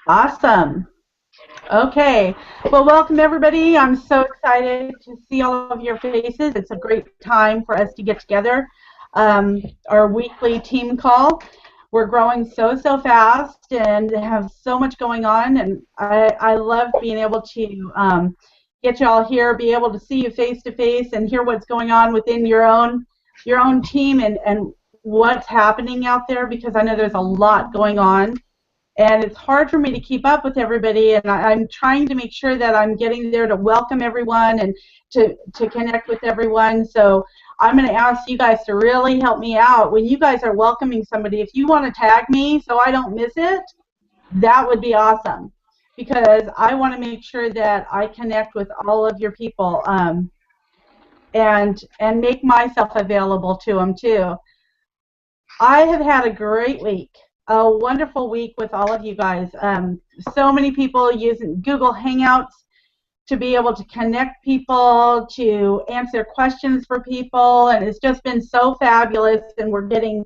Awesome. Okay. Well, welcome everybody. I'm so excited to see all of your faces. It's a great time for us to get together. Our weekly team call. We're growing so fast and have so much going on, and I love being able to get you all here, be able to see you face to face, and hear what's going on within your own team and what's happening out there because I know there's a lot going on and it's hard for me to keep up with everybody, and I'm trying to make sure that I'm getting there to welcome everyone and to connect with everyone. So I'm going to ask you guys to really help me out when you guys are welcoming somebody. If you want to tag me so I don't miss it, that would be awesome because I want to make sure that I connect with all of your people, and make myself available to them too. I have had a great week, a wonderful week with all of you guys. So many people using Google Hangouts to be able to connect people, to answer questions for people, and it's just been so fabulous, and we're getting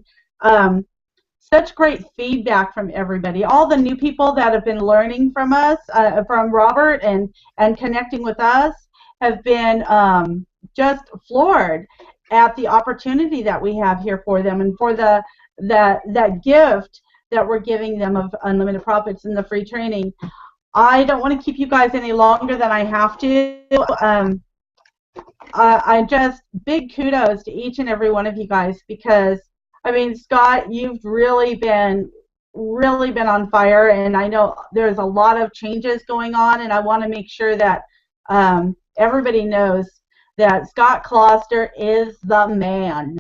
such great feedback from everybody. All the new people that have been learning from us, from Robert, and connecting with us have been just floored at the opportunity that we have here for them and for that gift that we're giving them of unlimited profits and the free training. I don't want to keep you guys any longer than I have to. I just big kudos to each and every one of you guys because I mean, Scott, you've really been on fire, and I know there's a lot of changes going on, and I want to make sure that everybody knows that Scott Kloster is the man.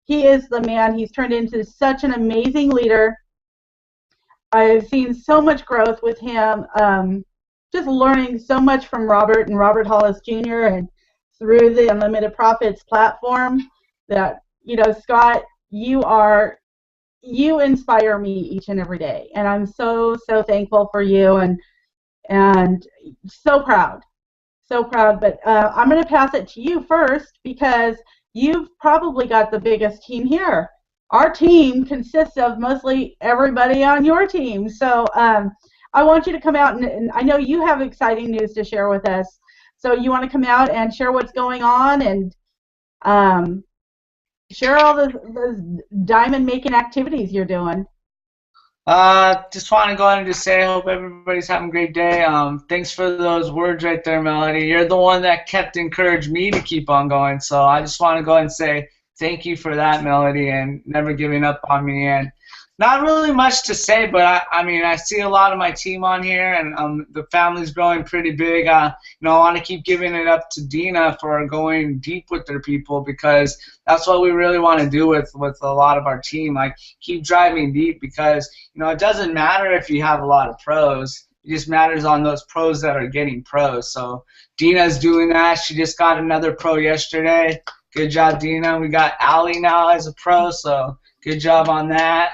He is the man. He's turned into such an amazing leader. I've seen so much growth with him, just learning so much from Robert and Robert Hollis Jr. and through the Unlimited Profits platform that, Scott, you inspire me each and every day, and I'm so thankful for you and so proud. So proud, but I'm going to pass it to you first because you've probably got the biggest team here. Our team consists of mostly everybody on your team. So I want you to come out, and I know you have exciting news to share with us. So you want to come out and share what's going on and share all those diamond-making activities you're doing. Just want to go ahead and just say I hope everybody's having a great day. Thanks for those words right there, Melody. You're the one that kept encouraging me to keep on going. So I just want to go ahead and say thank you for that, Melody, and never giving up on me. And not really much to say, but I mean, I see a lot of my team on here, and the family's growing pretty big. I want to keep giving it up to Dina for going deep with their people because that's what we really want to do with a lot of our team. Like, keep driving deep because, it doesn't matter if you have a lot of pros. It just matters on those pros that are getting pros. So Dina's doing that. She just got another pro yesterday. Good job, Dina. We got Allie now as a pro, so good job on that.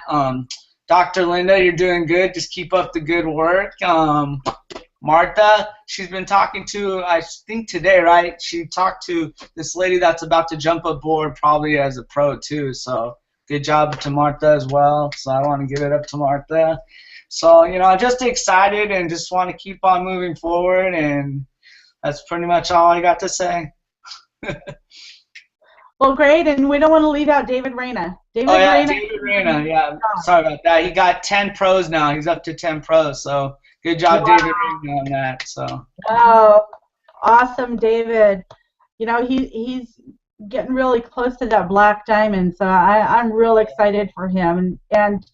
Dr. Linda, you're doing good. Just keep up the good work. Martha, she's been talking to, I think today, right? She talked to this lady that's about to jump aboard probably as a pro too. So good job to Martha as well. So I want to give it up to Martha. So, I'm just excited and just want to keep on moving forward, and that's pretty much all I got to say. Well, great, and we don't want to leave out David Reyna. David Reyna, yeah. Sorry about that. He got 10 pros now. He's up to 10 pros, so good job, wow. David Reyna on that. So. Wow, awesome, David. He's getting really close to that black diamond, so I'm real excited for him. And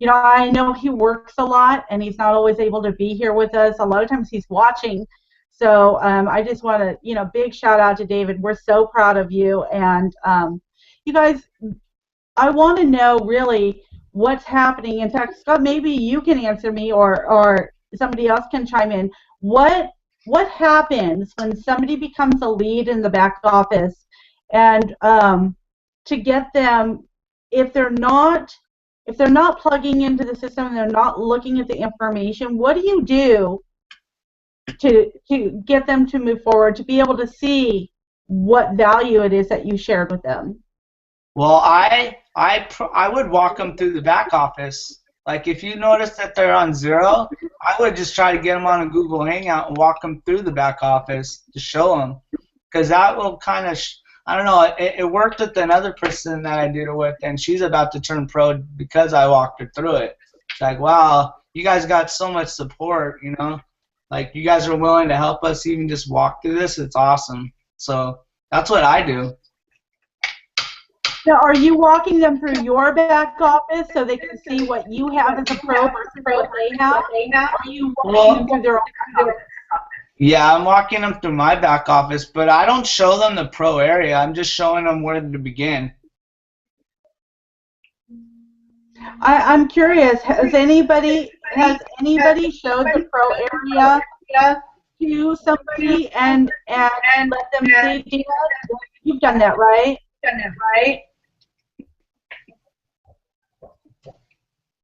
I know he works a lot, and he's not always able to be here with us. A lot of times he's watching. So I just want to, big shout out to David. We're so proud of you. And you guys, I want to know really what's happening. In fact, Scott, maybe you can answer me or somebody else can chime in. What happens when somebody becomes a lead in the back office and to get them, if they're not plugging into the system and they're not looking at the information, what do you do to get them to move forward, to be able to see what value it is that you shared with them? Well, I would walk them through the back office. Like, if you notice that they're on zero, I would just try to get them on a Google Hangout and walk them through the back office to show them, because that will kind of, I don't know, it worked with another person that I did it with, and she's about to turn pro because I walked her through it. It's like, wow, you guys got so much support, you know? Like, you guys are willing to help us even just walk through this. It's awesome. So that's what I do. Now, are you walking them through your back office so they can see what you have as a pro versus what they have? Or are you walking them through their own back office? Yeah, I'm walking them through my back office, but I don't show them the pro area. I'm just showing them where to begin. I'm curious. Has anybody showed the pro area to somebody and let them see? Dina, you've done that, right?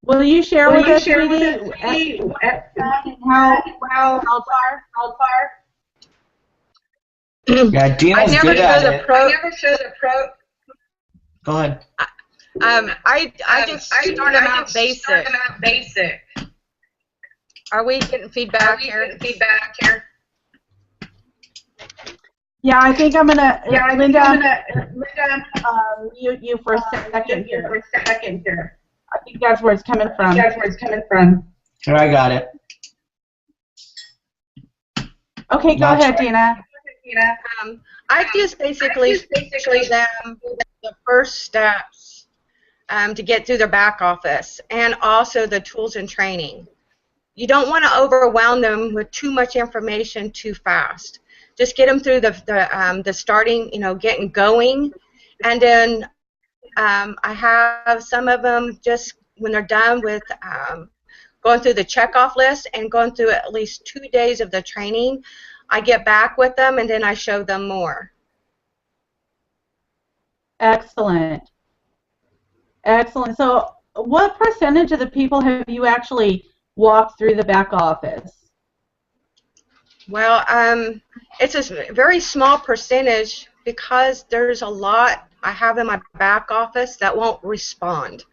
Will you share with us, sweetie, how far? Yeah, Dina's good at it. I never show the pro. Go ahead. I just start them out basic. Are we getting feedback here? Yeah, I think I'm gonna, Linda, mute you for a second here. I think that's where it's coming from. Here, I got it. Okay, go ahead, Dina. I just basically show them the first steps to get through their back office, and also the tools and training. You don't want to overwhelm them with too much information too fast. Just get them through the starting, getting going, and then I have some of them just when they're done with going through the checkoff list and going through at least 2 days of the training, I get back with them and then I show them more. Excellent. So what percentage of the people have you actually walked through the back office? Well, it's a very small percentage because there's a lot I have in my back office that won't respond.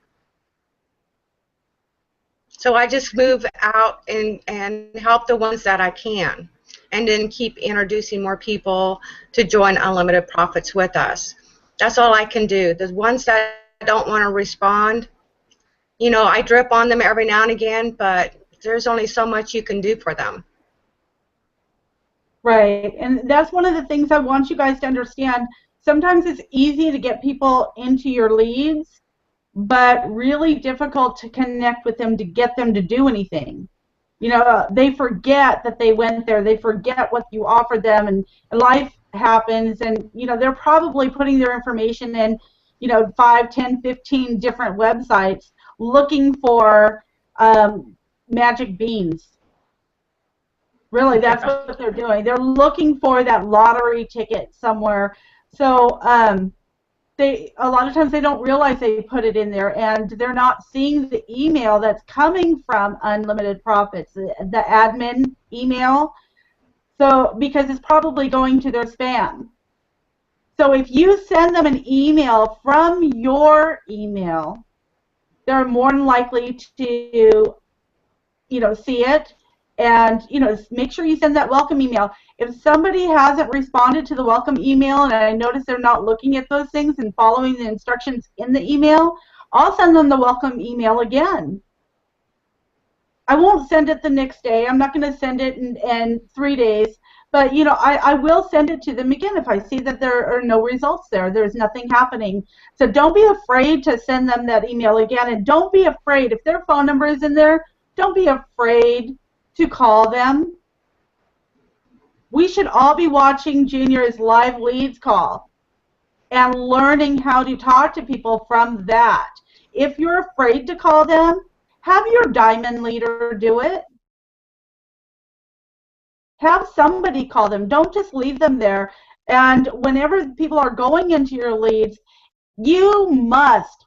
So I just move out and help the ones that I can, and then keep introducing more people to join Unlimited Profits with us. That's all I can do. The ones that don't want to respond, I drip on them every now and again, but there's only so much you can do for them. Right, and that's one of the things I want you guys to understand. Sometimes it's easy to get people into your leads, but really difficult to connect with them to get them to do anything. They forget that they went there. They forget what you offered them, and life happens, and they're probably putting their information in 5, 10, 15 different websites looking for magic beans. Really, that's what they're doing. They're looking for that lottery ticket somewhere. So a lot of times they don't realize they put it in there, and they're not seeing the email that's coming from Unlimited Profits, the admin email. So because it's probably going to their spam. So if you send them an email from your email, they're more than likely to see it. And make sure you send that welcome email. If somebody hasn't responded to the welcome email and I notice they're not looking at those things and following the instructions in the email, I'll send them the welcome email again. I won't send it the next day. I'm not going to send it in 3 days. But I will send it to them again if I see that there are no results there. There's nothing happening. So don't be afraid to send them that email again, and don't be afraid if their phone number is in there. Don't be afraid to call them. We should all be watching Junior's live leads call and learning how to talk to people from that. If you're afraid to call them, have your diamond leader do it. Have somebody call them. Don't just leave them there. And whenever people are going into your leads, you must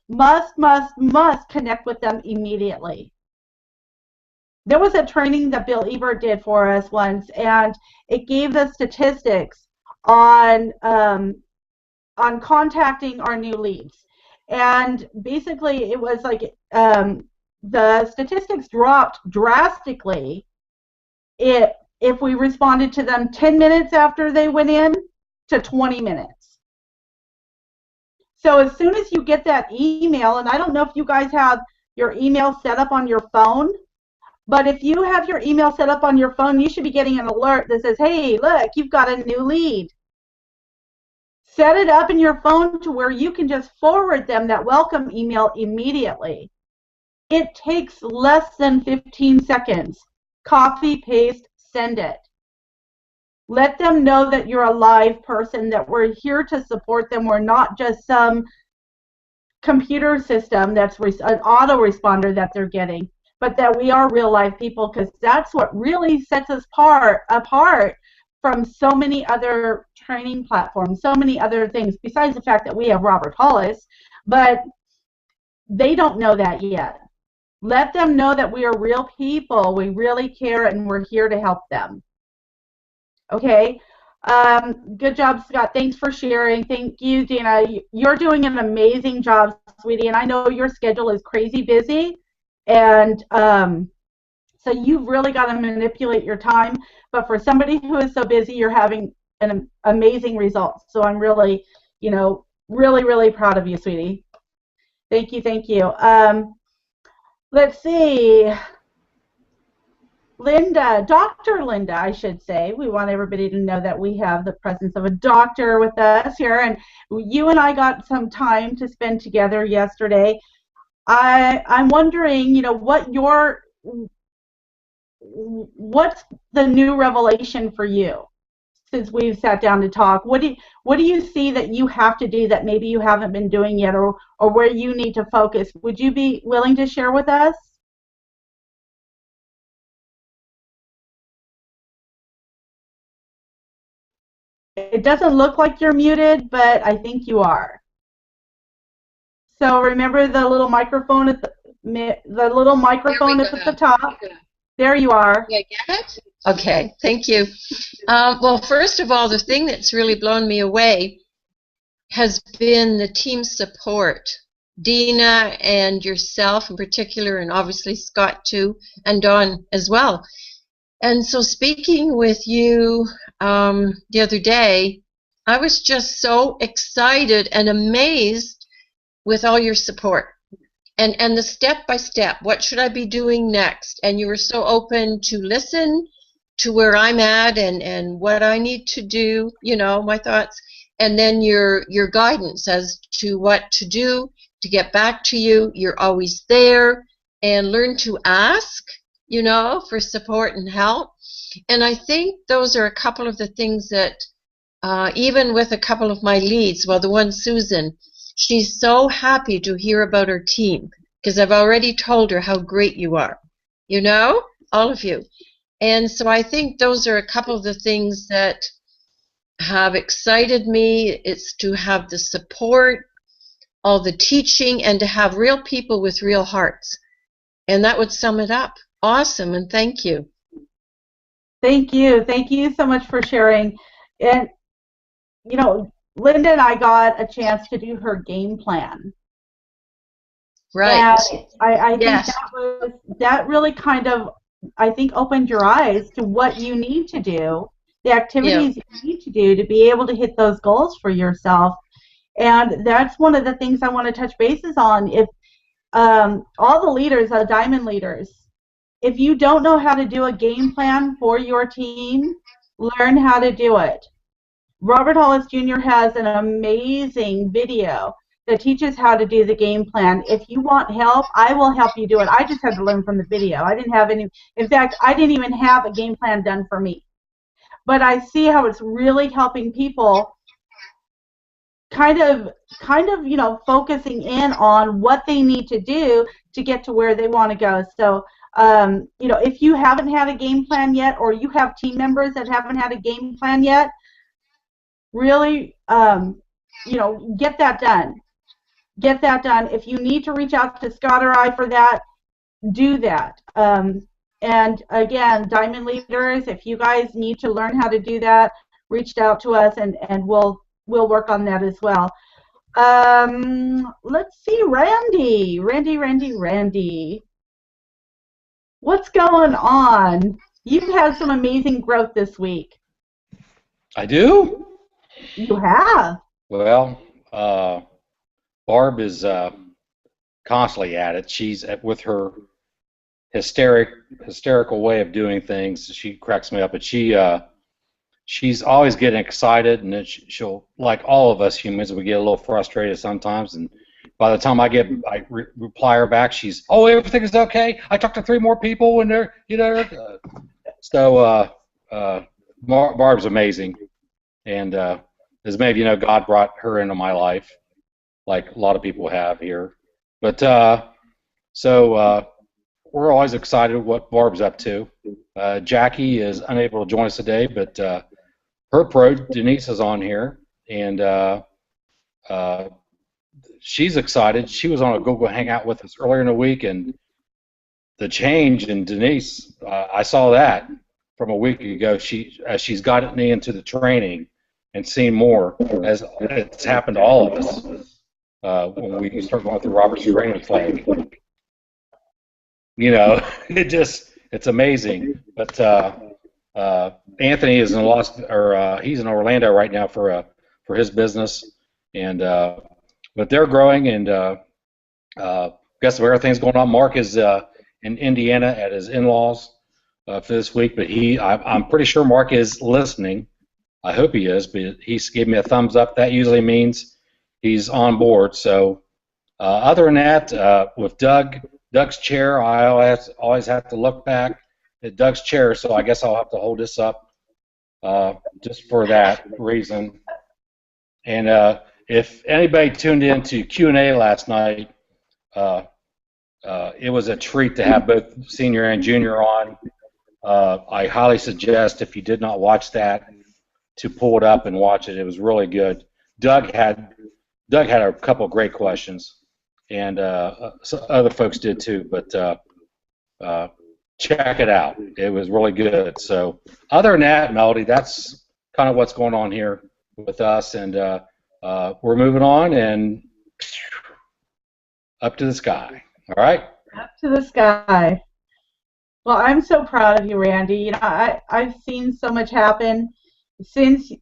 connect with them immediately. There was a training that Bill Ebert did for us once, and it gave us statistics on contacting our new leads. And basically, it was like the statistics dropped drastically if we responded to them 10 minutes after they went in to 20 minutes. So as soon as you get that email, and I don't know if you guys have your email set up on your phone, but if you have your email set up on your phone, you should be getting an alert that says, hey, look, you've got a new lead. Set it up in your phone to where you can just forward them that welcome email immediately. It takes less than 15 seconds. Copy, paste, send it. Let them know that you're a live person, that we're here to support them. We're not just some computer system that's an autoresponder that they're getting, but that we are real live people, because that's what really sets us apart from so many other training platforms, so many other things, besides the fact that we have Robert Hollis, but they don't know that yet. Let them know that we are real people, we really care, and we're here to help them. Okay, good job, Scott. Thanks for sharing. Thank you, Dina. You're doing an amazing job, sweetie, and I know your schedule is crazy busy, and so you've really got to manipulate your time. But for somebody who is so busy, you're having an amazing result. So I'm really, really, really proud of you, sweetie. Thank you, thank you. Let's see. Linda, Dr. Linda, I should say. We want everybody to know that we have the presence of a doctor with us here, and you and I got some time to spend together yesterday. I'm wondering, what's the new revelation for you since we've sat down to talk? What do you see that you have to do that maybe you haven't been doing yet, or where you need to focus? Would you be willing to share with us? It doesn't look like you're muted, but I think you are. So remember the little microphone at the top. There you are. Yeah, get it? Okay, thank you. Well, first of all, the thing that's really blown me away has been the team support. Dina and yourself in particular, and obviously Scott too, and Dawn as well. And so speaking with you the other day, I was just so excited and amazed with all your support. And the step-by-step, what should I be doing next? And you were so open to listen to where I'm at and what I need to do, my thoughts. And then your guidance as to what to do to get back to you. You're always there. And learn to ask, for support and help. And I think those are a couple of the things that, even with a couple of my leads, well, the one, Susan, she's so happy to hear about her team because I've already told her how great you are, all of you. And so I think those are a couple of the things that have excited me. It's to have the support, all the teaching, and to have real people with real hearts. And that would sum it up. Awesome, and thank you. Thank you. Thank you so much for sharing. And, Linda and I got a chance to do her game plan. Right. And I think that really kind of, I think, opened your eyes to what you need to do, the activities you need to do to be able to hit those goals for yourself. And that's one of the things I want to touch bases on. If all the leaders, diamond leaders, if you don't know how to do a game plan for your team, learn how to do it. Robert Hollis Jr. has an amazing video that teaches how to do the game plan. If you want help, I will help you do it. I just had to learn from the video. I didn't have any, in fact, I didn't even have a game plan done for me. But I see how it's really helping people kind of, focusing in on what they need to do to get to where they want to go. So, if you haven't had a game plan yet, or you have team members that haven't had a game plan yet, really, get that done. Get that done. If you need to reach out to Scott or I for that, do that. And again, Diamond Leaders, if you guys need to learn how to do that, reach out to us, and we'll work on that as well. Let's see, Randy. What's going on? You've had some amazing growth this week. I do? You have. Well, Barb is constantly at it. With her hysterical way of doing things. She cracks me up, but she's always getting excited, and she'll, like all of us humans, we get a little frustrated sometimes, and by the time I reply her back, she's, oh, everything is okay. I talked to 3 more people, and they're, so Barb's amazing, and as many of you know, God brought her into my life, like a lot of people have here, but we're always excited what Barb's up to. Jackie is unable to join us today, but her pro, Denise, is on here, and she's excited. She was on a Google Hangout with us earlier in the week, and the change in Denise, I saw that from a week ago. She's gotten me into the training and seen more, as it's happened to all of us when we start going through Robert's training flag. It's amazing. But Anthony is he's in Orlando right now for his business, and but they're growing, and guess where everything's going on. Mark is in Indiana at his in-laws for this week, but I'm pretty sure Mark is listening. I hope he is, but he's gave me a thumbs up. That usually means he's on board. So other than that, with Doug's chair, I always have to look back at Doug's chair, so I guess I'll have to hold this up just for that reason. And if anybody tuned in to Q&A last night, it was a treat to have both senior and junior on. I highly suggest, if you did not watch that, to pull it up and watch it. It was really good. Doug had a couple of great questions, and other folks did too, but check it out. It was really good. So other than that, Meladee, that's kind of what's going on here with us, and we're moving on and up to the sky. All right? Up to the sky. Well, I'm so proud of you, Randy. I've seen so much happen since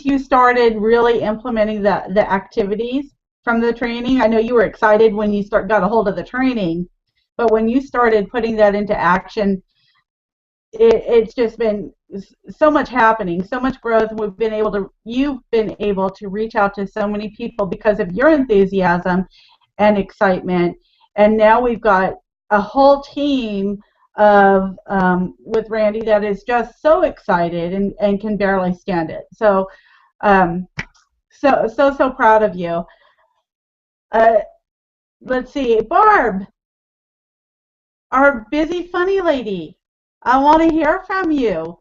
you started really implementing the activities from the training. I know you were excited when you got a hold of the training, but when you started putting that into action, it's just been so much happening, so much growth. You've been able to reach out to so many people because of your enthusiasm and excitement, and now we've got a whole team with Randy that is just so excited and can barely stand it. So, so proud of you. Let's see, Barb, our busy funny lady. I want to hear from you.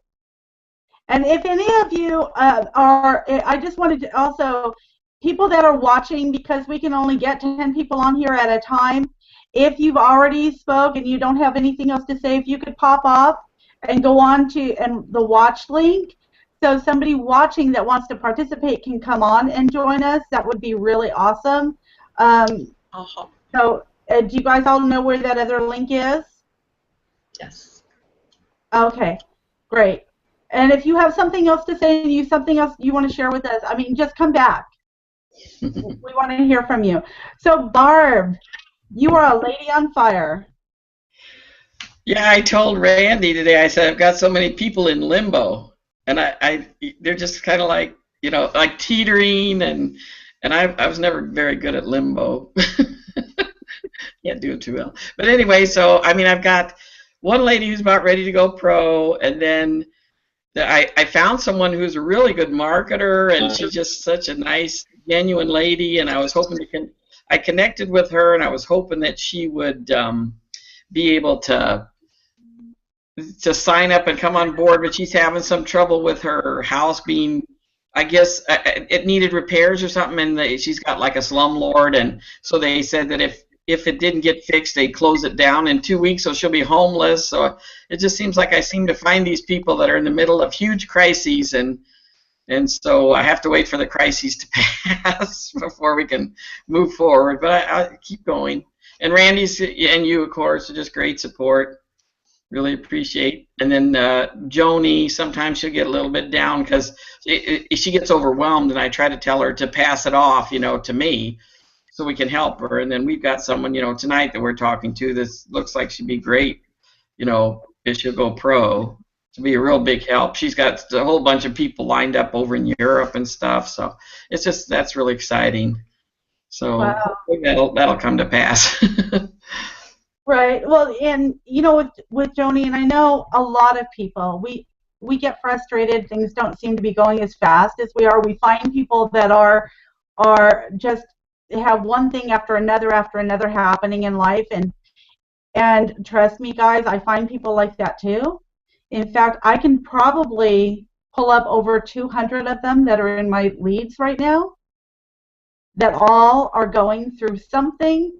And if any of you I just wanted to also, people that are watching, because we can only get 10 people on here at a time, if you've already spoke and you don't have anything else to say, if you could pop off and go on to the watch link, so somebody watching that wants to participate can come on and join us, that would be really awesome. So do you guys all know where that other link is? Yes. Okay, great. And if you have something else to say and something else you want to share with us, I mean, just come back. We want to hear from you. So Barb, you are a lady on fire. Yeah, I told Randy today, I said, I've got so many people in limbo, and they're just kind of like, like teetering, and I was never very good at limbo. Can't do it too well. But anyway, so, I mean, I've got one lady who's about ready to go pro, and then I found someone who's a really good marketer, and she's just such a nice, genuine lady, and I was hoping I connected with her, and I was hoping that she would be able to sign up and come on board, but she's having some trouble with her house being, I guess, it needed repairs or something, and she's got like a slumlord, and so they said that if it didn't get fixed, they'd close it down in 2 weeks, so she'll be homeless. So it just seems like I seem to find these people that are in the middle of huge crises, and so I have to wait for the crises to pass before we can move forward. But I keep going. And Randy's and you, of course, are just great support. Really appreciate. And then Joni, sometimes she'll get a little bit down because she gets overwhelmed, and I try to tell her to pass it off, to me, so we can help her. And then we've got someone, tonight that we're talking to. This looks like she'd be great, if she'll go pro. To be a real big help. She's got a whole bunch of people lined up over in Europe and stuff. So that's really exciting. So Wow. hopefully that'll come to pass. Right. Well, and with Joni, and I know a lot of people, we get frustrated. Things don't seem to be going as fast as we are. We find people that are just have one thing after another happening in life, and trust me, guys, I find people like that too. In fact, I can probably pull up over 200 of them that are in my leads right now that all are going through something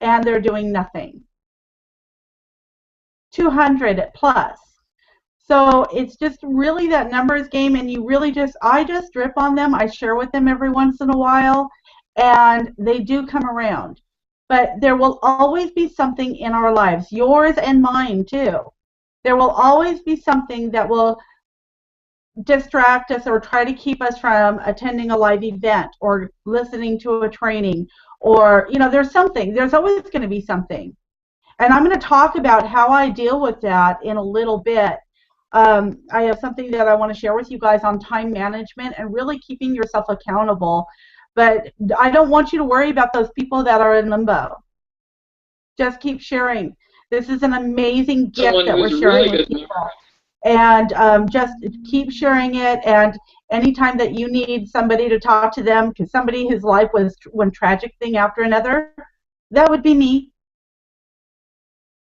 and they're doing nothing. 200 plus. So it's just really that numbers game, and I just drip on them. I share with them every once in a while, and they do come around. But there will always be something in our lives, yours and mine too. There will always be something that will distract us or try to keep us from attending a live event or listening to a training, or there's always going to be something. And I'm going to talk about how I deal with that in a little bit. I have something that I want to share with you guys on time management and really keeping yourself accountable. But I don't want you to worry about those people that are in limbo. Just keep sharing. This is an amazing gift that we're sharing with people. And just keep sharing it. And anytime that you need somebody to talk to them, because somebody whose life was one tragic thing after another, that would be me.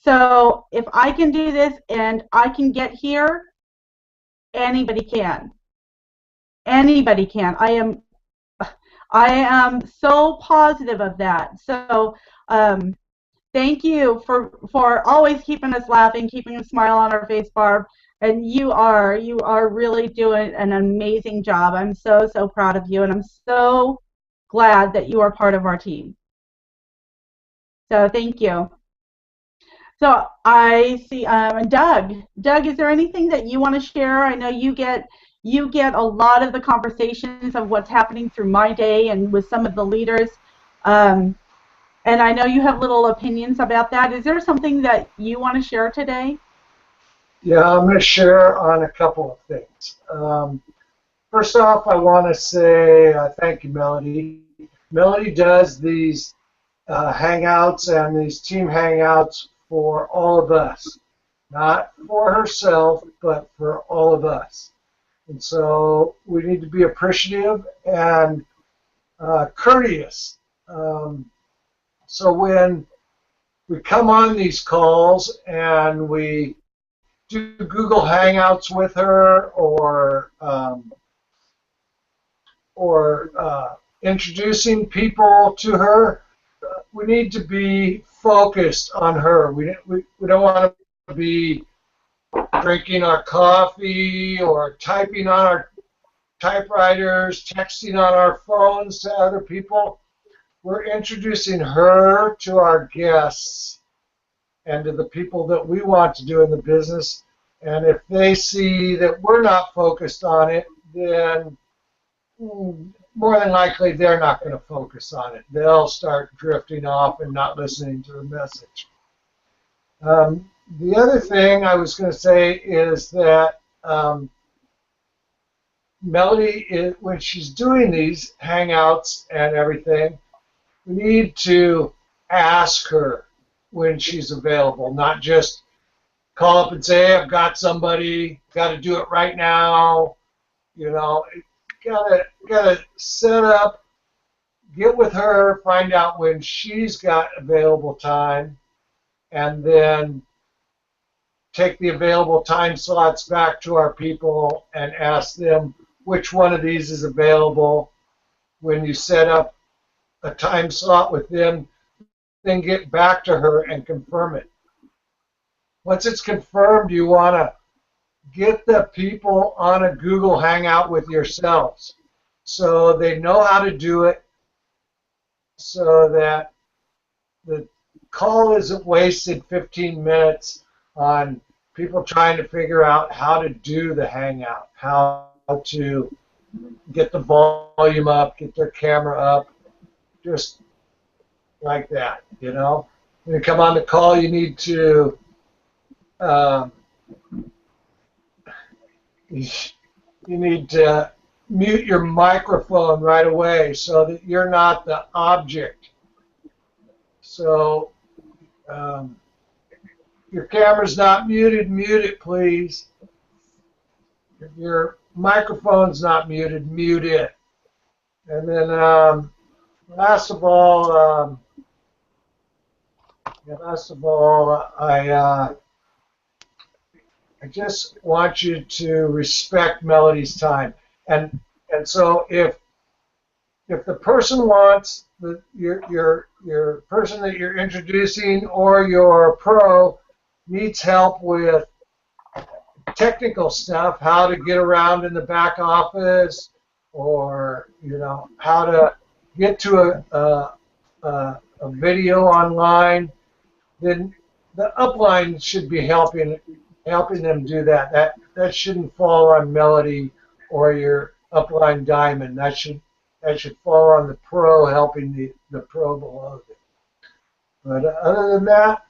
So if I can do this and I can get here, anybody can. Anybody can. I am so positive of that. So thank you for always keeping us laughing, keeping a smile on our face, Barb. And you are really doing an amazing job. I'm so proud of you, and I'm so glad that you are part of our team. So thank you. So I see Doug. Doug, is there anything that you want to share? I know you get a lot of the conversations of what's happening through my day and with some of the leaders, and I know you have little opinions about that. Is there something that you want to share today? Yeah, I'm going to share on a couple of things. First off, I want to say thank you, Meladee. Meladee does these hangouts and these team hangouts for all of us, not for herself, but for all of us. And so we need to be appreciative and courteous. So when we come on these calls and we do Google Hangouts with her or introducing people to her, we need to be focused on her. We don't want to be drinking our coffee or typing on our typewriters, texting on our phones to other people. We're introducing her to our guests and to the people that we want to do in the business. And if they see that we're not focused on it, then more than likely they're not going to focus on it. They'll start drifting off and not listening to the message. The other thing I was going to say is that Meladee, when she's doing these hangouts and everything, we need to ask her when she's available, not just call up and say, hey, I've got somebody, got to do it right now. Gotta set up, get with her, find out when she's got available time, and then take the available time slots back to our people and ask them which one of these is available. When you set up a time slot with them, then get back to her and confirm it. Once it's confirmed, you want to get the people on a Google Hangout with yourselves so they know how to do it, so that the call isn't wasted 15 minutes on people trying to figure out how to do the Hangout, how to get the volume up, get their camera up, just like that, you know. When you come on the call, you need to you need to mute your microphone right away so that you're not the object. So your camera's not muted, mute it, please. If your microphone's not muted, mute it. And then last of all, I just want you to respect Meladee's time. And so if the person wants your person that you're introducing or your pro needs help with technical stuff, how to get around in the back office, or how to get to a video online, then the upline should be helping them do that. That shouldn't fall on Meladee or your upline diamond. That should fall on the pro helping the pro below them. But other than that,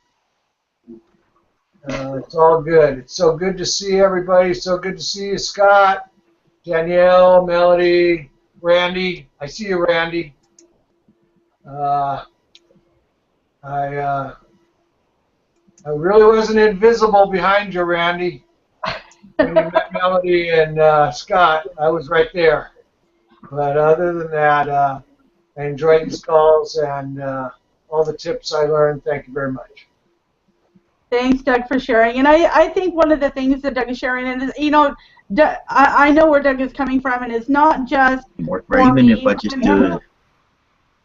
it's all good. It's so good to see everybody. So good to see you, Scott, Danielle, Meladee, Randy. I see you, Randy. I really wasn't invisible behind you, Randy. When you met Meladee and Scott, I was right there. But other than that, I enjoyed these calls and all the tips I learned. Thank you very much. Thanks, Doug, for sharing. And I think one of the things that Doug is sharing is, I know where Doug is coming from, and it's not just or even if I just do it.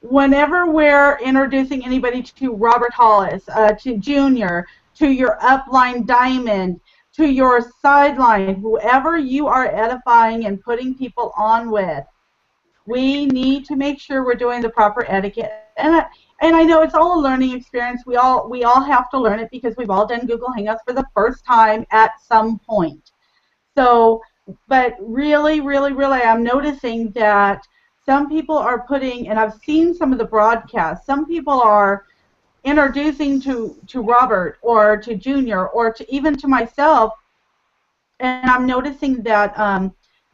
Whenever we're introducing anybody to Robert Hollis, to Junior, to your upline diamond, to your sideline, whoever you are edifying and putting people on with, we need to make sure we're doing the proper etiquette. And I know it's all a learning experience. We all have to learn it because we've all done Google Hangouts for the first time at some point. So, but really, really, really, I'm noticing that some people are putting, and I've seen some of the broadcasts, some people are introducing to Robert or to Junior or to even to myself, and I'm noticing that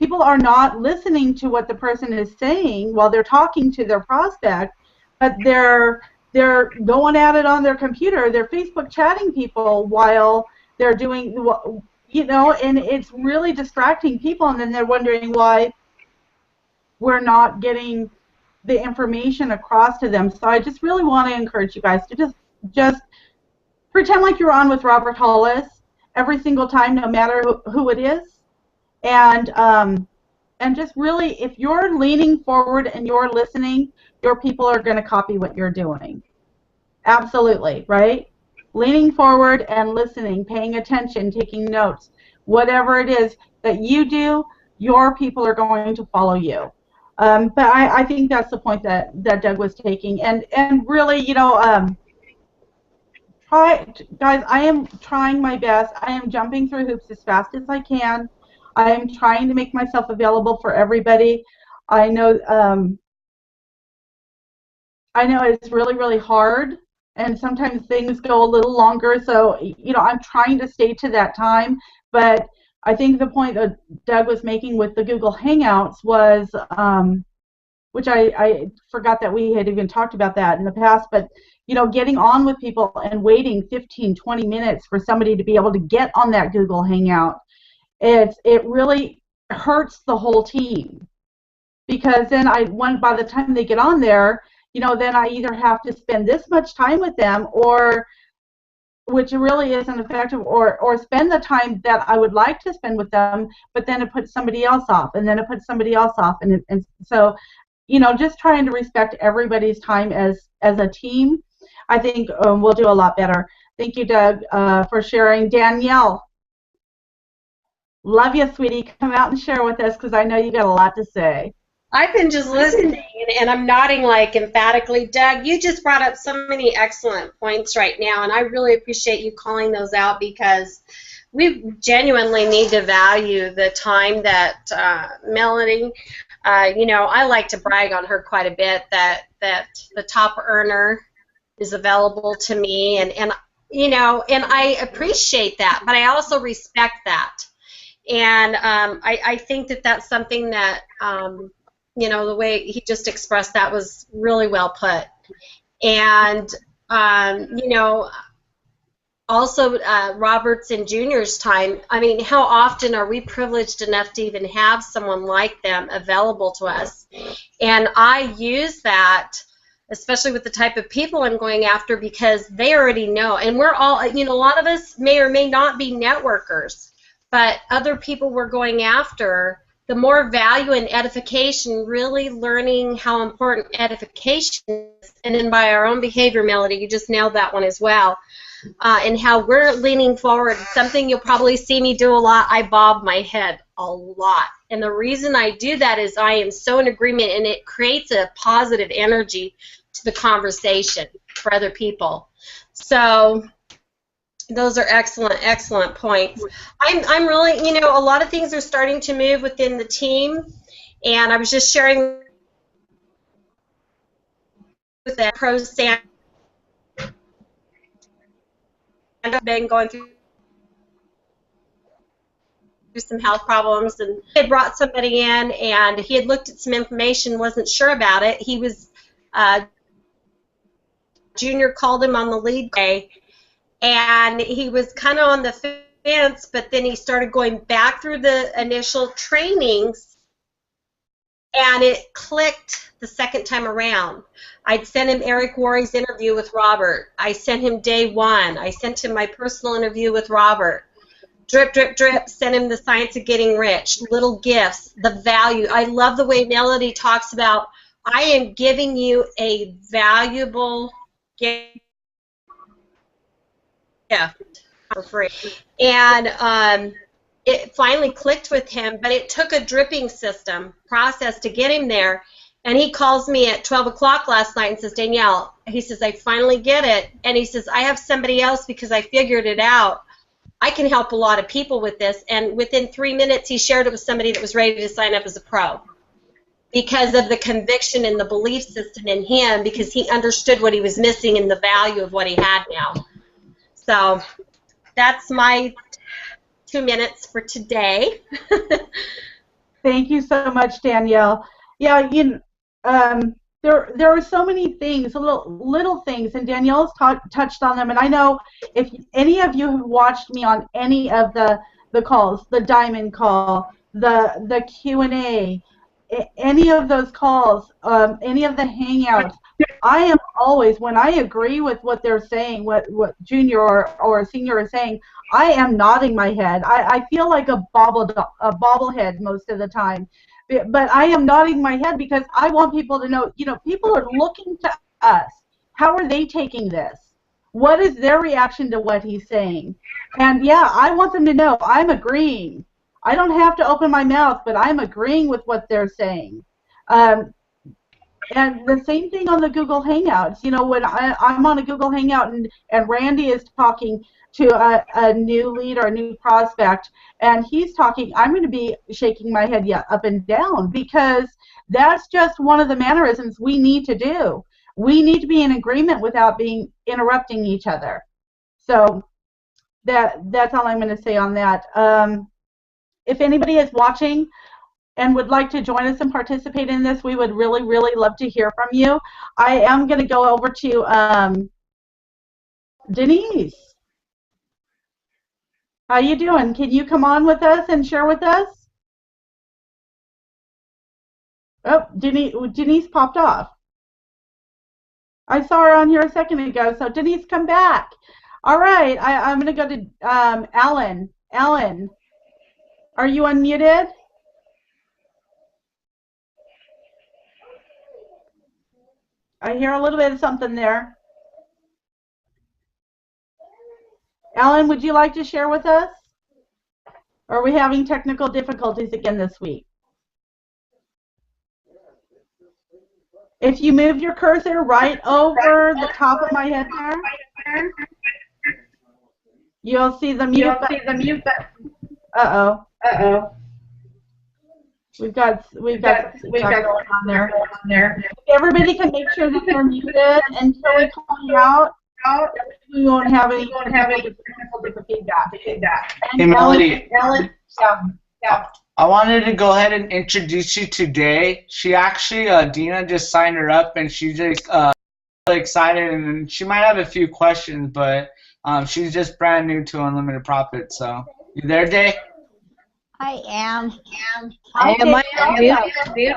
people are not listening to what the person is saying while they're talking to their prospect, but they're going at it on their computer. They're Facebook chatting people while they're doing, and it's really distracting people, and then they're wondering why we're not getting the information across to them. So I just really want to encourage you guys to just pretend like you're on with Robert Hollis every single time, no matter who it is, and just really, if you're leaning forward and you're listening, your people are going to copy what you're doing. Absolutely, right? Leaning forward and listening, paying attention, taking notes, whatever it is that you do, your people are going to follow you. But I think that's the point that Doug was taking. And really, guys, I am trying my best. I am jumping through hoops as fast as I can. I am trying to make myself available for everybody. I know it's really, really hard, and sometimes things go a little longer. So, I'm trying to stay to that time. But I think the point that Doug was making with the Google Hangouts was, which I forgot that we had even talked about that in the past, but getting on with people and waiting 15, 20 minutes for somebody to be able to get on that Google Hangout, it really hurts the whole team, because then by the time they get on there, then I either have to spend this much time with them, or which really isn't effective, or spend the time that I would like to spend with them, but then it puts somebody else off, and then it puts somebody else off, and so just trying to respect everybody's time as a team, I think we'll do a lot better. Thank you, Doug, for sharing. Danielle, love you, sweetie. Come out and share with us, because I know you got a lot to say. I've been just listening, and I'm nodding like emphatically. Doug, you just brought up so many excellent points right now, and I really appreciate you calling those out because we genuinely need to value the time that Meladee, you know, I like to brag on her quite a bit that the top earner is available to me, and you know, and I appreciate that, but I also respect that. And I think that that's something that, you know, the way he just expressed that was really well put. And, you know, also Roberts and Junior's time, I mean, how often are we privileged enough to even have someone like them available to us? And I use that, especially with the type of people I'm going after, because they already know. And we're all, you know, a lot of us may or may not be networkers, but other people we're going after, the more value and edification, really learning how important edification is, and then by our own behavior, Meladee, you just nailed that one as well, and how we're leaning forward. Something you'll probably see me do a lot, I bob my head a lot. And the reason I do that is I am so in agreement, and it creates a positive energy to the conversation for other people. So those are excellent, excellent points. I'm really, you know, a lot of things are starting to move within the team, and I was just sharing with that pro Sandra, been going through some health problems, and they brought somebody in, and he had looked at some information, wasn't sure about it. He was, Junior called him on the lead day, and he was kind of on the fence, but then he started going back through the initial trainings, and it clicked the second time around. I'd sent him Eric Worre's interview with Robert. I sent him day one. I sent him my personal interview with Robert. Drip, drip, drip, sent him the Science of Getting Rich, little gifts, the value. I love the way Meladee talks about, I am giving you a valuable gift for free. And it finally clicked with him, but it took a dripping system process to get him there. And he calls me at 12 o'clock last night and says, Danielle, he says, I finally get it. And he says, I have somebody else because I figured it out. I can help a lot of people with this. And within 3 minutes, he shared it with somebody that was ready to sign up as a pro because of the conviction and the belief system in him, because he understood what he was missing and the value of what he had now. So that's my 2 minutes for today. Thank you so much, Danielle. Yeah, there are so many things, little things, and Danielle's touched on them. And I know if any of you have watched me on any of the calls, the Diamond call, the Q&A, any of those calls, any of the Hangouts, I am always, when I agree with what they're saying, what Junior or Senior is saying, I am nodding my head. I feel like a bobblehead most of the time. But I am nodding my head because I want people to know, you know, people are looking to us. How are they taking this? What is their reaction to what he's saying? And yeah, I want them to know I'm agreeing. I don't have to open my mouth, but I'm agreeing with what they're saying. And the same thing on the Google Hangouts. You know, when I'm on a Google Hangout and Randy is talking to a new lead or a new prospect, and he's talking, I'm going to be shaking my head up and down, because that's just one of the mannerisms we need to do. We need to be in agreement without interrupting each other. So that's all I'm going to say on that. If anybody is watching and would like to join us and participate in this, we would really, really love to hear from you. I am going to go over to Denise. How you doing? Can you come on with us and share with us? Oh, Denise popped off. I saw her on here a second ago, so Denise, come back. All right, I'm going to go to Alan. Alan, are you unmuted? I hear a little bit of something there. Alan, would you like to share with us? Or are we having technical difficulties again this week? If you move your cursor right over the top of my head there, you'll see the mute button. Uh-oh. We've got stuff going on there. Everybody can make sure that they're muted until we call you out. We won't have any technical feedback. Hey, And Meladee. yeah. I wanted to go ahead and introduce you today. She actually, Dina just signed her up, and she's just really excited, and she might have a few questions, but she's just brand new to Unlimited Profit. So, you there, Day? I am. Am I on mute?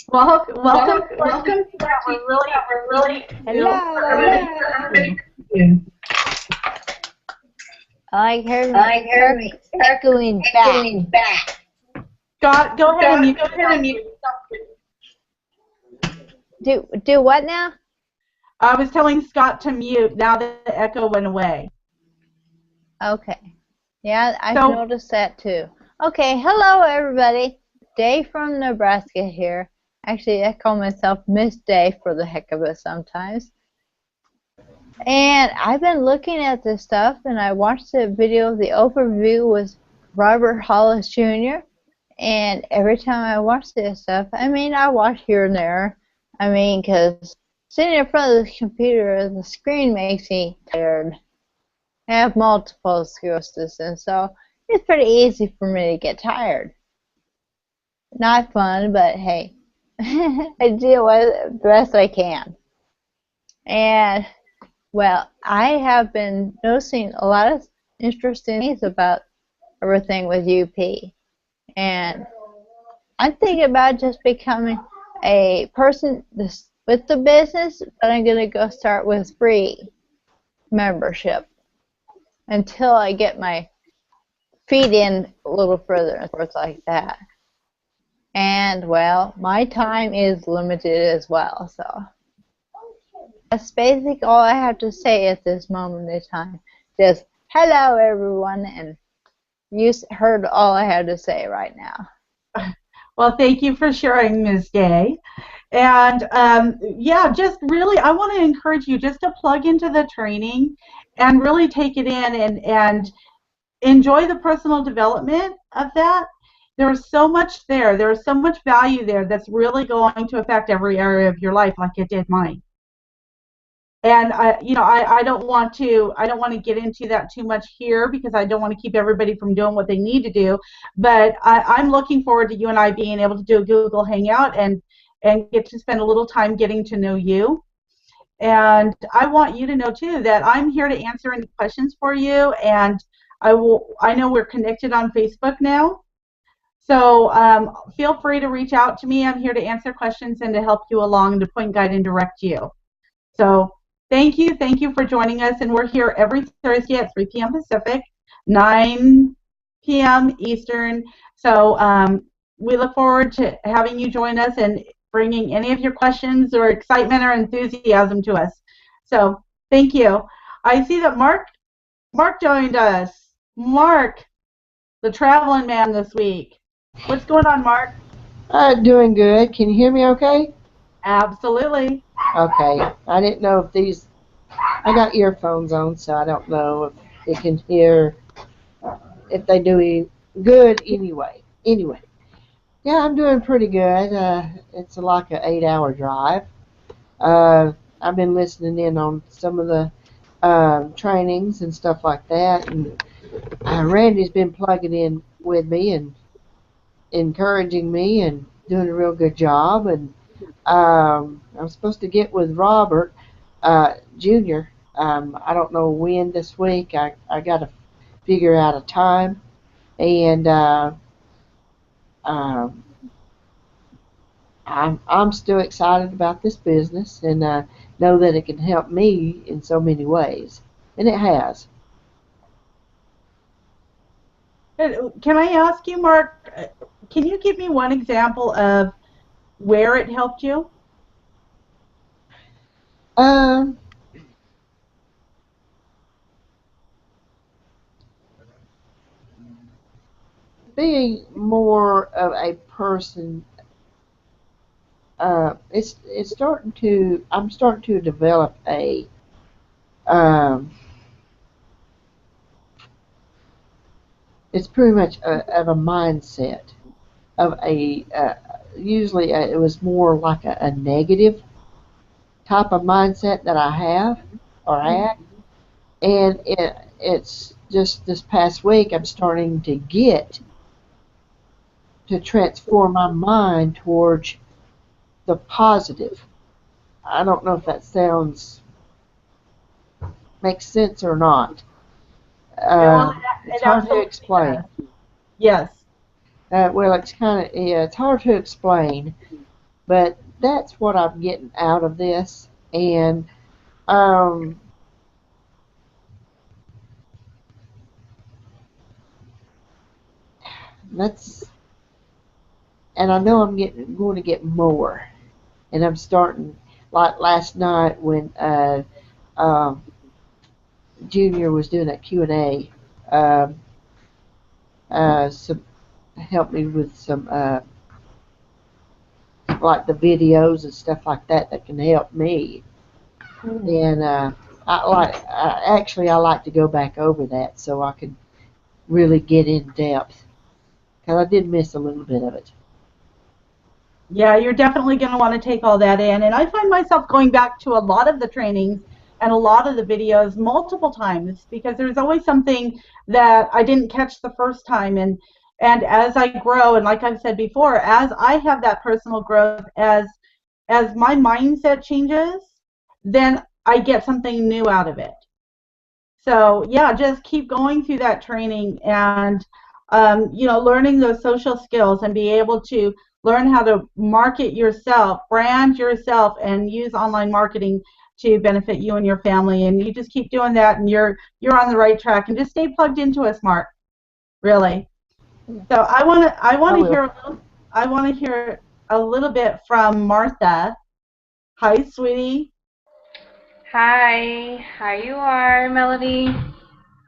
Welcome. We're really. Hello. I heard me echoing back. Scott, go ahead and mute. Do what now? I was telling Scott to mute. Now that the echo went away. Okay. Yeah, I noticed that too. Okay, hello everybody. Day from Nebraska here. Actually, I call myself Miss Day for the heck of it sometimes. And I've been looking at this stuff, and I watched the video, the overview with Robert Hollis Jr. And every time I watch this stuff, I mean, I watch here and there. I mean, because sitting in front of the computer, the screen makes me tired. I have multiple sclerosis, and so it's pretty easy for me to get tired. Not fun, but hey, I deal with it the best I can. And, well, I have been noticing a lot of interesting things about everything with UP. And I'm thinking about just becoming a person with the business, but I'm going to go start with free membership until I get my feet in a little further and forth like that. And, well, my time is limited as well, so that's basically all I have to say at this moment in time. Just hello, everyone, and you heard all I had to say right now. Well, thank you for sharing, Ms. Day. And yeah, just really, I want to encourage you just to plug into the training and really take it in and enjoy the personal development of that. There's so much there. There's so much value there that's really going to affect every area of your life, like it did mine. And I don't want to get into that too much here because I don't want to keep everybody from doing what they need to do. But I'm looking forward to you and I being able to do a Google Hangout and get to spend a little time getting to know you. And I want you to know too that I'm here to answer any questions for you. And I know we're connected on Facebook now. So feel free to reach out to me. I'm here to answer questions and to help you along, to point, guide, and direct you. So thank you for joining us, and we're here every Thursday at 3 p.m. Pacific, 9 p.m. Eastern. So we look forward to having you join us and bringing any of your questions or excitement or enthusiasm to us. So thank you. I see that Mark joined us. Mark, the traveling man this week. What's going on, Mark? Doing good. Can you hear me okay? Absolutely. Okay. I didn't know if these... I got earphones on, so I don't know if they can hear... if they do good anyway. Anyway. Yeah, I'm doing pretty good. It's like an 8-hour drive. I've been listening in on some of the trainings and stuff like that, and Randy's been plugging in with me and encouraging me and doing a real good job. And I'm supposed to get with Robert Jr. I don't know when this week. I got to figure out a time, and I'm still excited about this business and know that it can help me in so many ways, and it has. Can I ask you, Mark, can you give me one example of where it helped you? Being more of a person it's starting to. I'm starting to develop a. Um, it's pretty much of a mindset of a. Usually, it was more like a negative type of mindset that I have or had, and it's just this past week I'm starting to get to transform my mind towards the positive. I don't know if that sounds makes sense or not. Well, It's it hard to absolutely explain. does. Yes. Well, it's kind of yeah, it's hard to explain, but that's what I'm getting out of this, and um, that's and I know I'm going to get more, and I'm starting like last night when um, Junior was doing that Q&A. Um, some helped me with some like the videos and stuff like that that can help me. And I like to go back over that so I can really get in depth because I did miss a little bit of it. Yeah, you're definitely going to want to take all that in. And I find myself going back to a lot of the trainings and a lot of the videos multiple times because there's always something that I didn't catch the first time. And as I grow, and like I've said before, as I have that personal growth, as my mindset changes, then I get something new out of it. So yeah, just keep going through that training and learning those social skills and be able to learn how to market yourself, brand yourself, and use online marketing to benefit you and your family. And you just keep doing that, and you're on the right track. And just stay plugged into us, Mark. Really. So I want to hear a little bit from Martha. Hi, sweetie. Hi, how you are, Melody?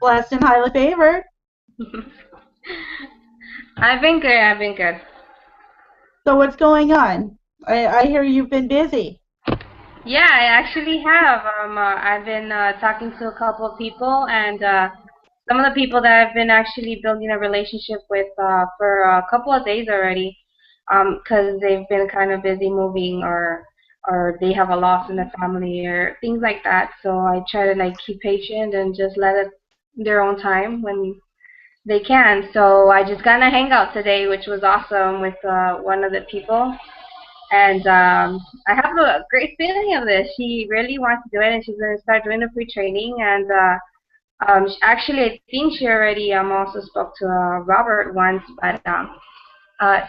Blessed and highly favored. I've been good, I've been good. So what's going on? I hear you've been busy. Yeah, I actually have. I've been talking to a couple of people, and some of the people that I've been actually building a relationship with for a couple of days already, because they've been kind of busy moving or they have a loss in the family or things like that. So I try to like keep patient and just let it their own time when they can. So I just got in a hangout today, which was awesome with one of the people. And I have a great feeling of this. She really wants to do it, and she's going to start doing the free training. And actually, I think she already also spoke to Robert once, but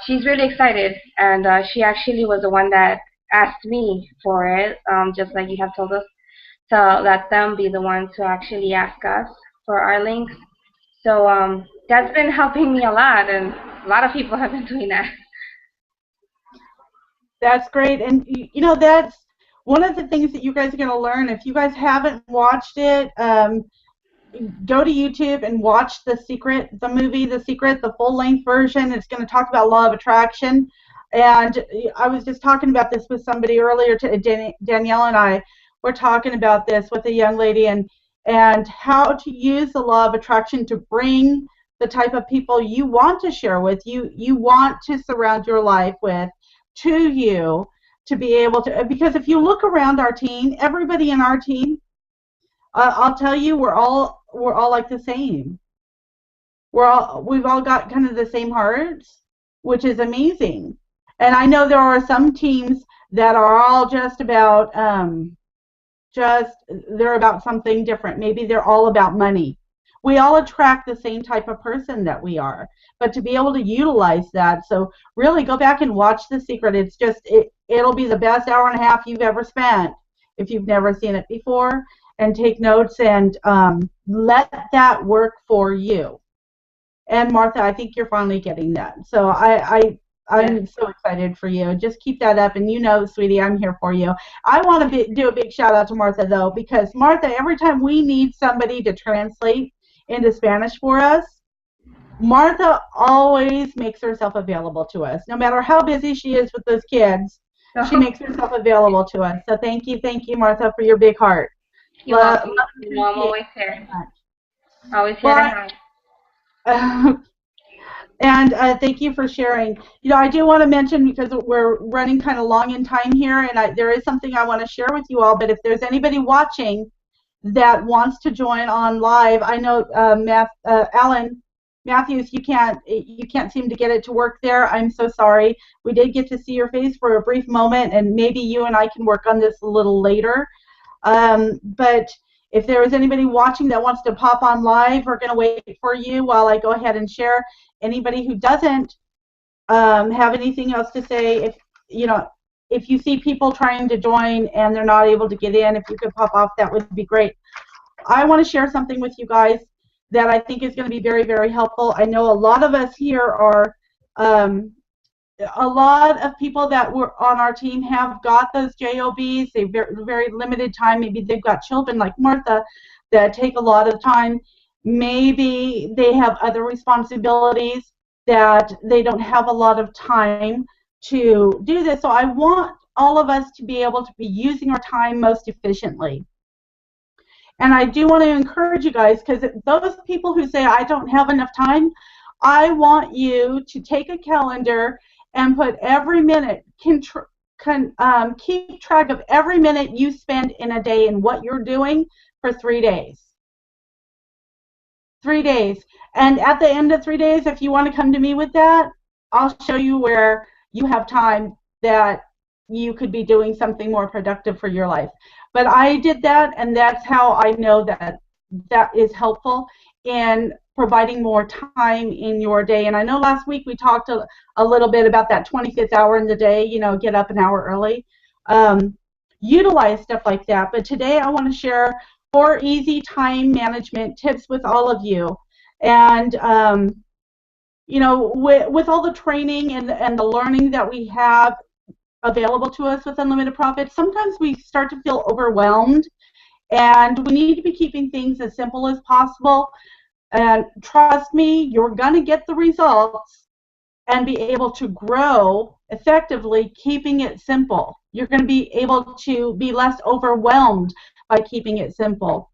she's really excited. And she actually was the one that asked me for it, just like you have told us, to let them be the ones to actually ask us for our links. So that's been helping me a lot, and a lot of people have been doing that. That's great. And that's one of the things that you guys are going to learn. If you guys haven't watched it, go to YouTube and watch the movie The Secret, the full-length version. It's going to talk about law of attraction. And I was just talking about this with somebody earlier. Danielle and I were talking about this with a young lady and how to use the law of attraction to bring the type of people you want to share with, you want to surround your life with, to you, to be able to, because if you look around our team, everybody in our team, I'll tell you, we're all like the same. We've all got kind of the same hearts, which is amazing. And I know there are some teams that are all just about they're about something different. Maybe they're all about money. We all attract the same type of person that we are, but to be able to utilize that, so really go back and watch The Secret. It'll be the best hour and a half you've ever spent if you've never seen it before, and take notes and let that work for you. And Martha, I think you're finally getting that. So I'm so excited for you. Just keep that up, and sweetie, I'm here for you. I want to do a big shout out to Martha, though, because Martha, every time we need somebody to translate into Spanish for us, Martha always makes herself available to us, no matter how busy she is with those kids. she makes herself available to us. So thank you, Martha, for your big heart. You're welcome. I'm always here. Always here to help. And thank you for sharing. You know, I do want to mention, because we're running kind of long in time here, and there is something I want to share with you all. But if there's anybody watching that wants to join on live, I know Alan Matthews, you can't seem to get it to work there. I'm so sorry. We did get to see your face for a brief moment, and maybe you and I can work on this a little later. But if there is anybody watching that wants to pop on live, we're going to wait for you while I go ahead and share. Anybody who doesn't have anything else to say, if you see people trying to join and they're not able to get in, if you could pop off, that would be great. I want to share something with you guys that I think is going to be very, very helpful. I know a lot of us here are, a lot of people that were on our team have got those JOBs. They've very limited time. Maybe they've got children like Martha that take a lot of time. Maybe they have other responsibilities that they don't have a lot of time to do this. So I want all of us to be able to be using our time most efficiently. And I do want to encourage you guys, because those people who say, I don't have enough time, I want you to take a calendar and put every minute, keep track of every minute you spend in a day and what you're doing for 3 days. 3 days. And at the end of 3 days, if you want to come to me with that, I'll show you where you have time that you could be doing something more productive for your life. But I did that, and that's how I know that that is helpful in providing more time in your day. And I know last week we talked a little bit about that 25th hour in the day, get up an hour early. Utilize stuff like that. But today I want to share 4 easy time management tips with all of you. And, with all the training and the learning that we have available to us with Unlimited Profit, sometimes we start to feel overwhelmed, and we need to be keeping things as simple as possible. And trust me, you're going to get the results and be able to grow effectively keeping it simple. You're going to be able to be less overwhelmed by keeping it simple.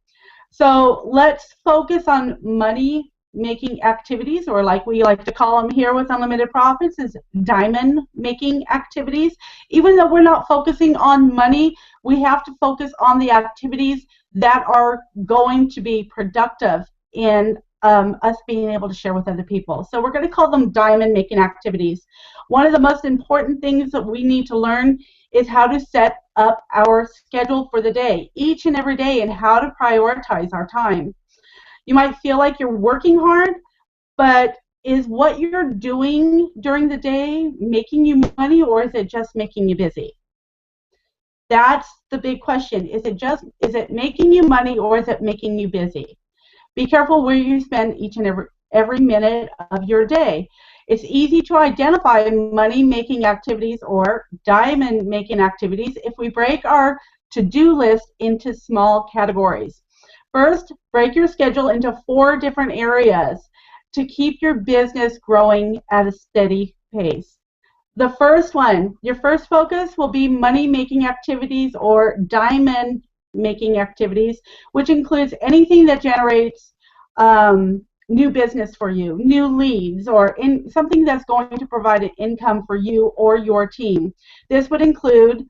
So let's focus on money-making activities, or like we like to call them here with Unlimited Profits, is diamond-making activities. Even though we're not focusing on money, we have to focus on the activities that are going to be productive in us being able to share with other people. So we're going to call them diamond-making activities. One of the most important things that we need to learn is how to set up our schedule for the day, each and every day, and how to prioritize our time. You might feel like you're working hard, but is what you're doing during the day making you money, or is it just making you busy? That's the big question. Is it making you money, or is it making you busy? Be careful where you spend each and every minute of your day. It's easy to identify money-making activities or diamond-making activities if we break our to-do list into small categories. First, break your schedule into 4 different areas to keep your business growing at a steady pace. The first one, your first focus will be money-making activities or diamond-making activities, which includes anything that generates new business for you, new leads, or something that's going to provide an income for you or your team. This would include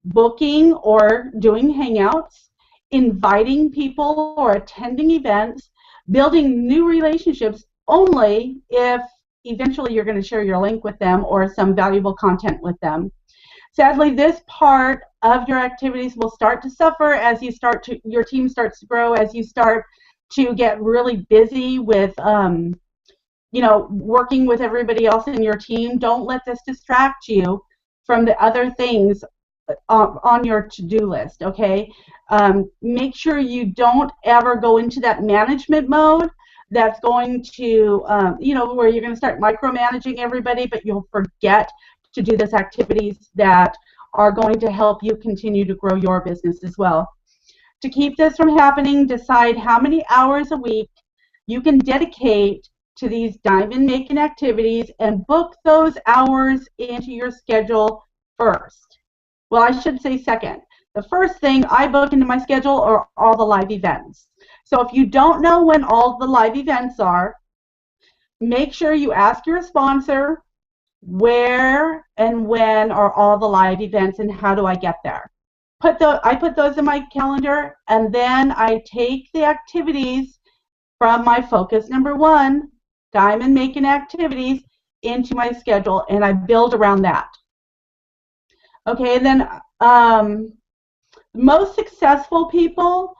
booking or doing hangouts, inviting people or attending events, building new relationships only if eventually you're going to share your link with them or some valuable content with them. Sadly, this part of your activities will start to suffer as your team starts to grow, as you start to get really busy with working with everybody else in your team. Don't let this distract you from the other things on your to-do list, okay? Make sure you don't ever go into that management mode that's going to, where you're going to start micromanaging everybody, but you'll forget to do these activities that are going to help you continue to grow your business as well. To keep this from happening, decide how many hours a week you can dedicate to these diamond-making activities and book those hours into your schedule first. Well, I should say second. The first thing I book into my schedule are all the live events. So if you don't know when all the live events are, make sure you ask your sponsor where and when are all the live events and how do I get there. I put those in my calendar, and then I take the activities from my focus number 1, diamond making activities, into my schedule, and I build around that. Okay, and then most successful people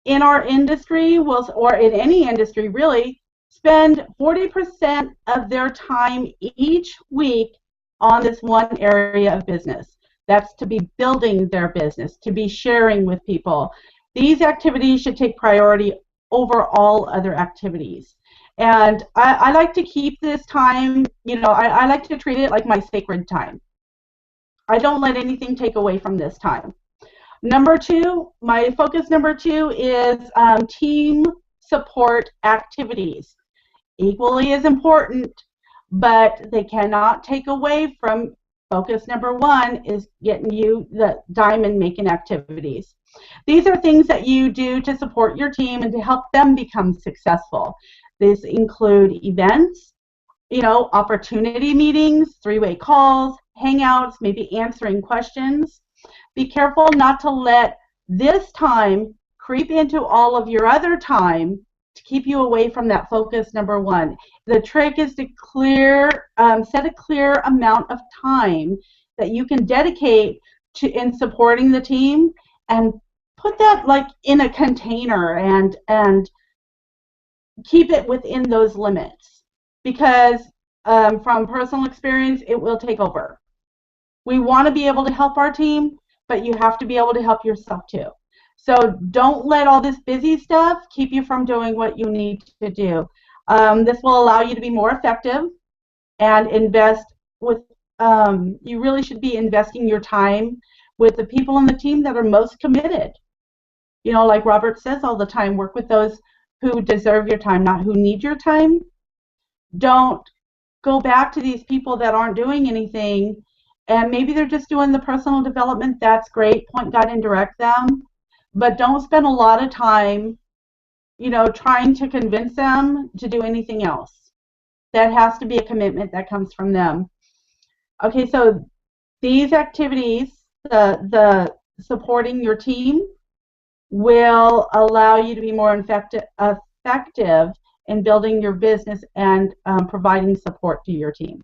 in our industry will, or in any industry really, spend 40% of their time each week on this one area of business. That's to be building their business, to be sharing with people. These activities should take priority over all other activities. And I like to keep this time, I like to treat it like my sacred time. I don't let anything take away from this time. Number 2, my focus number 2 is team support activities. Equally as important, but they cannot take away from focus number 1 is getting you the diamond making activities. These are things that you do to support your team and to help them become successful. These include events, opportunity meetings, 3-way calls, hangouts, maybe answering questions. Be careful not to let this time creep into all of your other time to keep you away from that focus number 1. The trick is to set a clear amount of time that you can dedicate to in supporting the team, and put that like in a container and keep it within those limits, because from personal experience, it will take over. We want to be able to help our team, but you have to be able to help yourself too. So don't let all this busy stuff keep you from doing what you need to do. This will allow you to be more effective and invest with, you really should be investing your time with the people on the team that are most committed. Like Robert says all the time, work with those who deserve your time, not who need your time. Don't go back to these people that aren't doing anything, and maybe they're just doing the personal development. That's great. Point, guide, and direct them. But don't spend a lot of time, trying to convince them to do anything else. That has to be a commitment that comes from them. Okay, so these activities, the supporting your team, will allow you to be more effective in building your business and providing support to your team.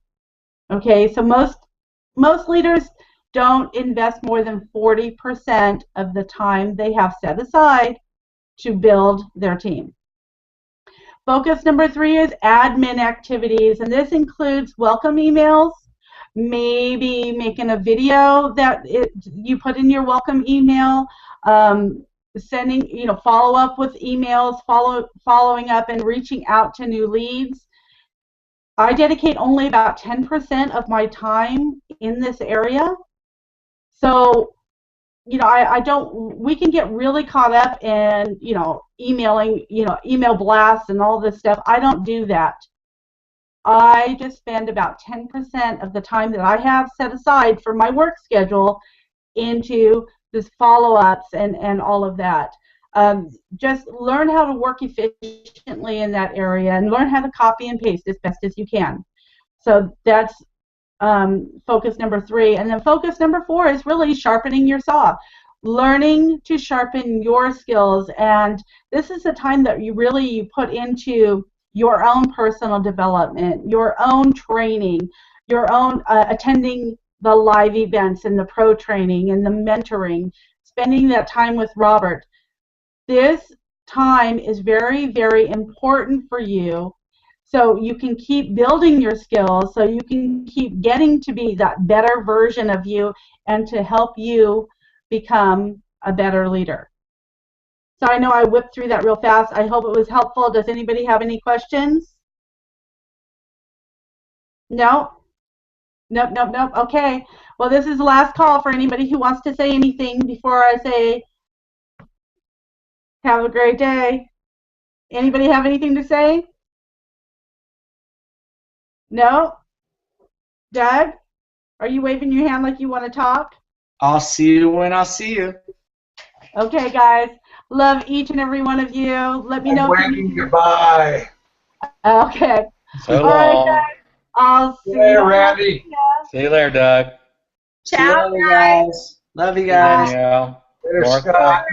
Okay, so most leaders don't invest more than 40% of the time they have set aside to build their team. Focus number 3 is admin activities, and this includes welcome emails, maybe making a video that you put in your welcome email, sending, follow up with emails, following up and reaching out to new leads. I dedicate only about 10% of my time in this area. So, we can get really caught up in, emailing, email blasts and all this stuff. I don't do that. I just spend about 10% of the time that I have set aside for my work schedule into this follow-ups and all of that. Just learn how to work efficiently in that area and learn how to copy and paste as best as you can. So that's focus number 3. And then focus number 4 is really sharpening your saw. Learning to sharpen your skills. And this is the time that you really put into your own personal development, your own training, your own attending the live events and the pro training and the mentoring, spending that time with Robert. This time is very, very important for you, so you can keep building your skills, so you can keep getting to be that better version of you and to help you become a better leader. So I know I whipped through that real fast. I hope it was helpful. Does anybody have any questions? No? Nope. Okay. Well, this is the last call for anybody who wants to say anything before I say have a great day. Anybody have anything to say? No? Doug, are you waving your hand like you want to talk? I'll see you when I'll see you. Okay, guys. Love each and every one of you. Let me know if you Waving need. goodbye. Okay. So All right, long. guys. I'll see Hey, you. Randy. See you later, Doug. See you Ciao, later, guys. guys. Love you guys. Danielle. Later, Martha. Scott.